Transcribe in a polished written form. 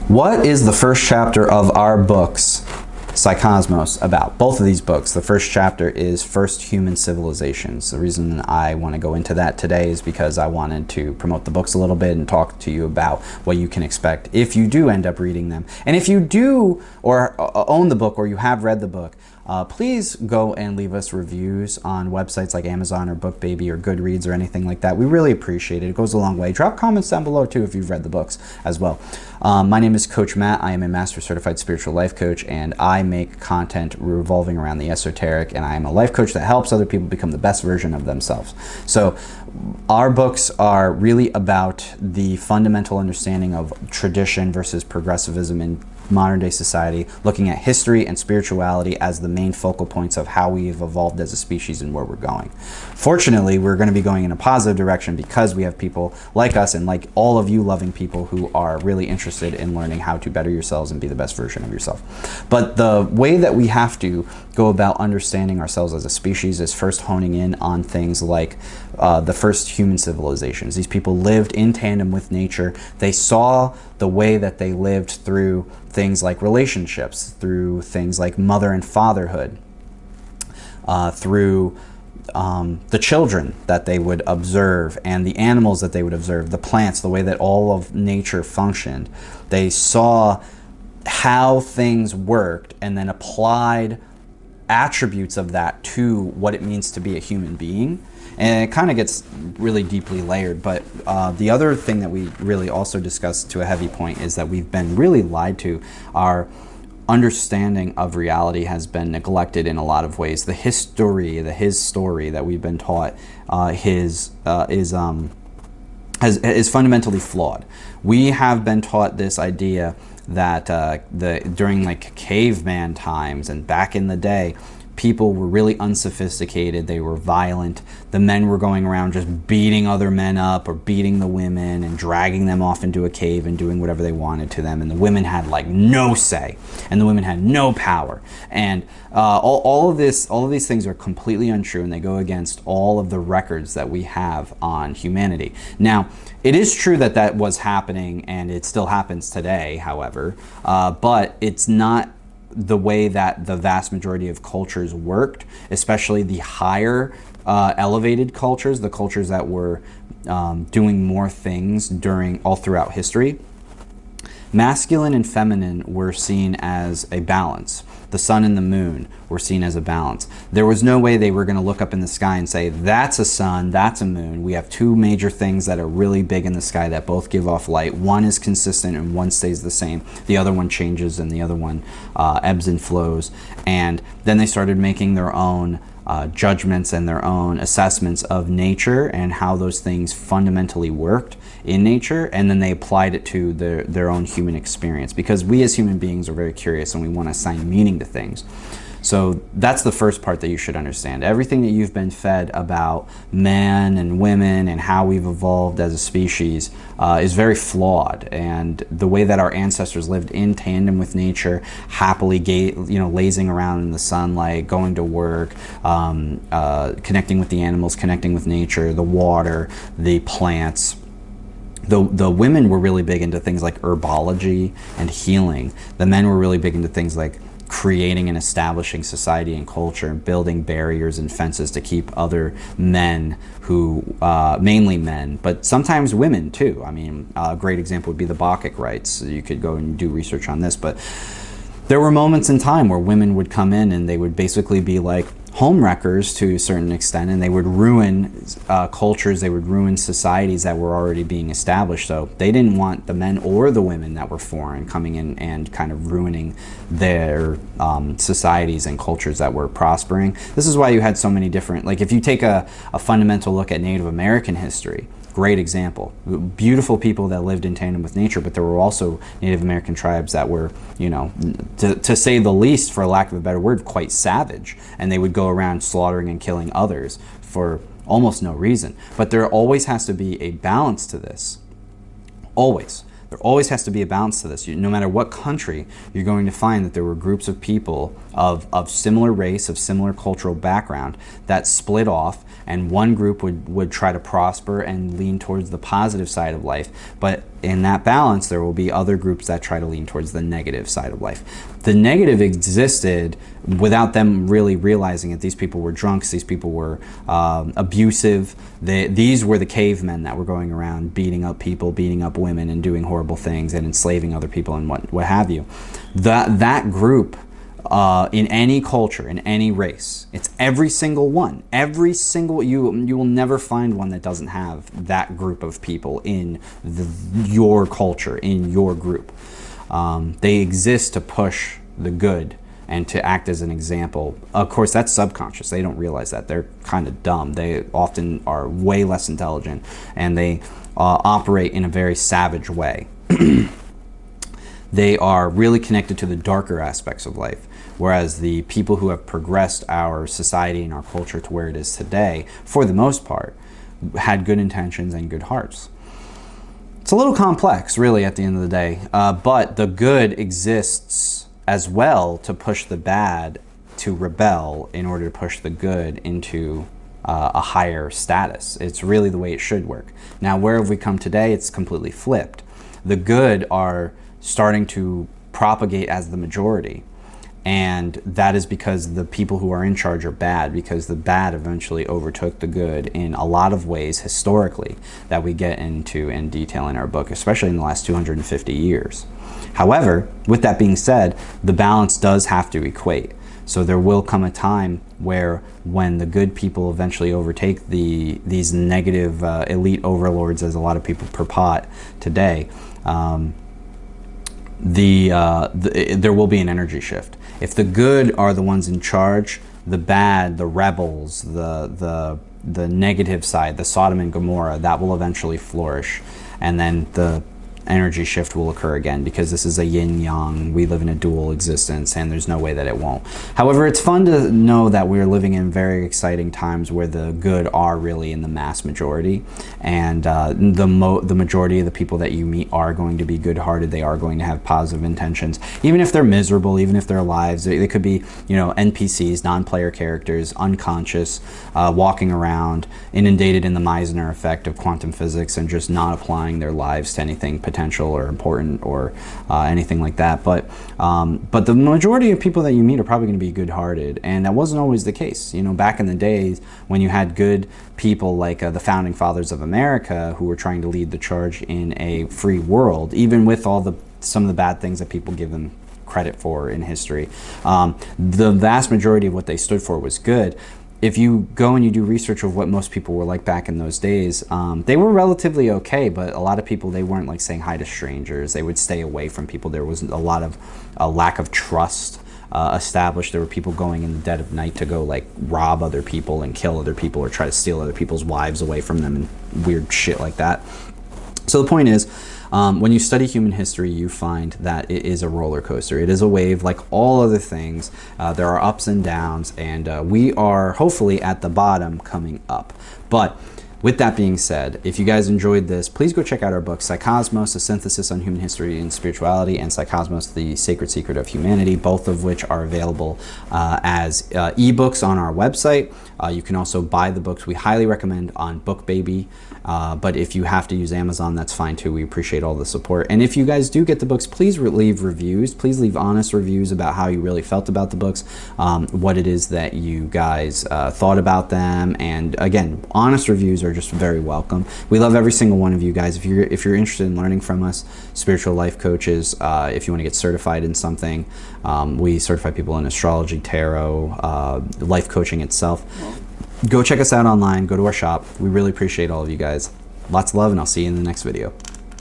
What is the first chapter of our books, Psycosmos, about? Both of these books. The first chapter is First Human Civilizations. The reason I want to go into that today is because I wanted to promote the books a little bit and talk to you about what you can expect if you do end up reading them. And if you do or own the book or you have read the book, please go and leave us reviews on websites like Amazon or BookBaby or Goodreads or anything like that. We really appreciate it. It goes a long way. Drop comments down below too if you've read the books as well. My name is Coach Matt. I am a Master Certified Spiritual Life Coach, and I make content revolving around the esoteric, and I am a life coach that helps other people become the best version of themselves. So our books are really about the fundamental understanding of tradition versus progressivism in modern day society, looking at history and spirituality as the main focal points of how we've evolved as a species and where we're going. Fortunately, we're going to be going in a positive direction because we have people like us and like all of you loving people who are really interested in learning how to better yourselves and be the best version of yourself. But the way that we have to go about understanding ourselves as a species is first honing in on things like the first human civilizations. These people lived in tandem with nature. They saw the way that they lived through things like relationships, through things like mother and fatherhood, through the children that they would observe and the animals that they would observe, the plants, the way that all of nature functioned. They saw how things worked and then applied attributes of that to what it means to be a human being. And it kind of gets really deeply layered. But the other thing that we really also discussed to a heavy point is that we've been really lied to. Our understanding of reality has been neglected in a lot of ways. The his story that we've been taught is fundamentally flawed. We have been taught this idea that during like caveman times and back in the day, people were really unsophisticated, they were violent, the men were going around just beating other men up or beating the women and dragging them off into a cave and doing whatever they wanted to them, and the women had like no say and the women had no power. And all of these things are completely untrue, and they go against all of the records that we have on humanity. Now, it is true that that was happening and it still happens today, however, but it's not the way that the vast majority of cultures worked, especially the higher elevated cultures, the cultures that were doing more things all throughout history. Masculine and feminine were seen as a balance. The sun and the moon were seen as a balance. There was no way they were going to look up in the sky and say, that's a sun, that's a moon. We have two major things that are really big in the sky that both give off light. One is consistent and one stays the same. The other one changes and the other one ebbs and flows. And then they started making their own judgments and their own assessments of nature and how those things fundamentally worked in nature, and then they applied it to their own human experience, because we as human beings are very curious and we want to assign meaning to things. So that's the first part that you should understand. Everything that you've been fed about men and women and how we've evolved as a species is very flawed. And the way that our ancestors lived in tandem with nature, happily lazing around in the sunlight, going to work, connecting with the animals, connecting with nature, the water, the plants. The women were really big into things like herbology and healing. The men were really big into things like creating and establishing society and culture and building barriers and fences to keep other men who, mainly men, but sometimes women too. I mean, a great example would be the Bacchic rites. You could go and do research on this, but there were moments in time where women would come in and they would basically be like home wreckers to a certain extent, and they would ruin cultures, they would ruin societies that were already being established. So they didn't want the men or the women that were foreign coming in and kind of ruining their societies and cultures that were prospering. This is why you had so many different, like if you take a fundamental look at Native American history, great example. Beautiful people that lived in tandem with nature, but there were also Native American tribes that were, to say the least, for lack of a better word, quite savage. And they would go around slaughtering and killing others for almost no reason. But there always has to be a balance to this. Always. There always has to be a balance to this. No matter what country, you're going to find that there were groups of people of similar race, of similar cultural background that split off, and one group would try to prosper and lean towards the positive side of life. But in that balance, there will be other groups that try to lean towards the negative side of life. The negative existed without them really realizing it. These people were drunks, these people were abusive. These were the cavemen that were going around beating up people, beating up women, and doing horrible things and enslaving other people and what have you. That group, in any culture, in any race, it's every single one. Every single, you will never find one that doesn't have that group of people in your culture, in your group. They exist to push the good and to act as an example. Of course, that's subconscious. They don't realize that. They're kind of dumb. They often are way less intelligent, and they operate in a very savage way. They are really connected to the darker aspects of life, whereas the people who have progressed our society and our culture to where it is today, for the most part, had good intentions and good hearts. It's a little complex, really, at the end of the day, but the good exists as well to push the bad to rebel in order to push the good into a higher status. It's really the way it should work. Now, where have we come today? It's completely flipped. The good are starting to propagate as the majority, and that is because the people who are in charge are bad, because the bad eventually overtook the good in a lot of ways historically that we get into in detail in our book, especially in the last 250 years. However, with that being said, the balance does have to equate. So there will come a time where, when the good people eventually overtake these negative elite overlords, as a lot of people purport today, there will be an energy shift. If the good are the ones in charge, the bad, the rebels, the negative side, the Sodom and Gomorrah, that will eventually flourish, and then the energy shift will occur again, because this is a yin-yang. We live in a dual existence, and there's no way that it won't. However, it's fun to know that we're living in very exciting times where the good are really in the mass majority, and the majority of the people that you meet are going to be good-hearted. They are going to have positive intentions, even if they're miserable, even if their lives, they could be, NPCs, non-player characters, unconscious, walking around, inundated in the Meissner effect of quantum physics, and just not applying their lives to anything potential or important or anything like that. But the majority of people that you meet are probably going to be good-hearted, and that wasn't always the case. Back in the days when you had good people like the founding fathers of America, who were trying to lead the charge in a free world, even with some of the bad things that people give them credit for in history, the vast majority of what they stood for was good. If you go and you do research of what most people were like back in those days, they were relatively okay, but a lot of people, they weren't like saying hi to strangers. They would stay away from people. There was a lack of trust established. There were people going in the dead of night to go like rob other people and kill other people, or try to steal other people's wives away from them, and weird shit like that. So the point is, when you study human history, you find that it is a roller coaster. It is a wave like all other things. There are ups and downs, and we are hopefully at the bottom coming up. But with that being said, if you guys enjoyed this, please go check out our book, Psycosmos, A Synthesis on Human History and Spirituality, and Psycosmos, The Sacred Secret of Humanity, both of which are available as ebooks on our website. You can also buy the books. We highly recommend on BookBaby, but if you have to use Amazon, that's fine too. We appreciate all the support. And if you guys do get the books, please leave reviews. Please leave honest reviews about how you really felt about the books, what it is that you guys thought about them. And again, honest reviews are just very welcome. We love every single one of you guys. If you're interested in learning from us, spiritual life coaches, if you want to get certified in something, we certify people in astrology, tarot, life coaching itself. Go check us out online. Go to our shop. We really appreciate all of you guys. Lots of love, and I'll see you in the next video.